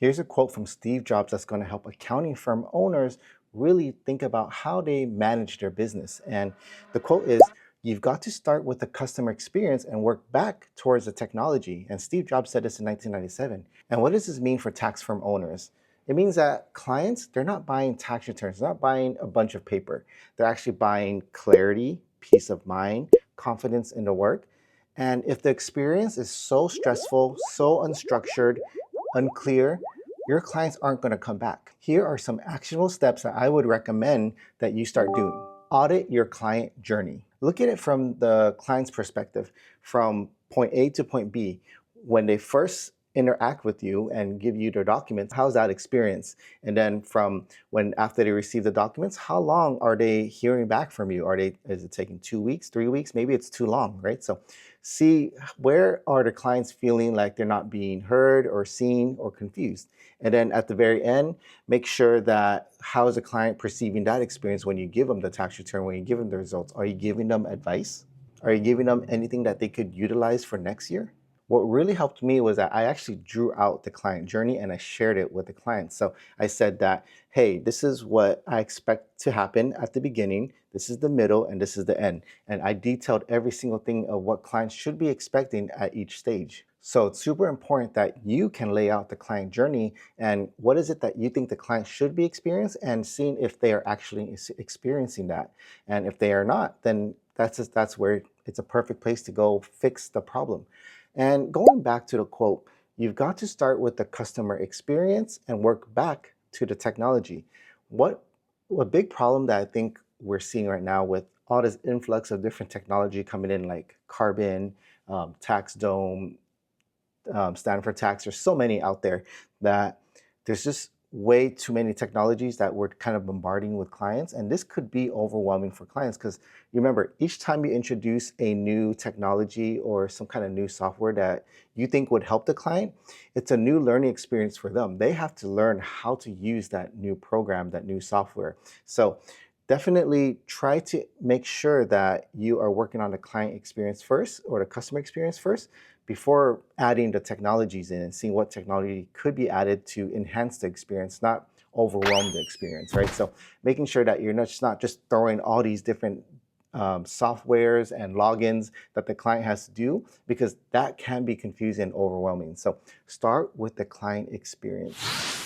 Here's a quote from Steve Jobs that's going to help accounting firm owners really think about how they manage their business. And the quote is, "You've got to start with the customer experience and work back towards the technology." And Steve Jobs said this in 1997. And what does this mean for tax firm owners? It means that clients, they're not buying tax returns, they're not buying a bunch of paper. They're actually buying clarity, peace of mind, confidence in the work. And if the experience is so stressful, so unstructured, unclear, your clients aren't going to come back. Here are some actionable steps that I would recommend that you start doing. Audit your client journey. Look at it from the client's perspective, from point A to point B. When they first interact with you and give you their documents, how's that experience? And then from when after they receive the documents, how long are they hearing back from you? Is it taking 2 weeks, 3 weeks? Maybe it's too long, right? So see, where are the clients feeling like they're not being heard or seen or confused? And then at the very end, make sure that how is the client perceiving that experience when you give them the tax return, when you give them the results? Are you giving them advice? Are you giving them anything that they could utilize for next year? What really helped me was that I actually drew out the client journey and I shared it with the client. So I said that, hey, this is what I expect to happen at the beginning, this is the middle, and this is the end. And I detailed every single thing of what clients should be expecting at each stage. So it's super important that you can lay out the client journey and what is it that you think the client should be experiencing and seeing if they are actually experiencing that. And if they are not, then that's where it's a perfect place to go fix the problem. And going back to the quote, you've got to start with the customer experience and work back to the technology. What a big problem that I think we're seeing right now with all this influx of different technology coming in, like Carbon, Tax Dome, Stanford Tax. There's so many out there that there's just way too many technologies that we're kind of bombarding with clients. And this could be overwhelming for clients because you remember, each time you introduce a new technology or some kind of new software that you think would help the client, it's a new learning experience for them. They have to learn how to use that new program, that new software. So definitely try to make sure that you are working on the client experience first or the customer experience first before adding the technologies in and seeing what technology could be added to enhance the experience, not overwhelm the experience, right? So making sure that you're not just throwing all these different softwares and logins that the client has to do, because that can be confusing and overwhelming. So start with the client experience.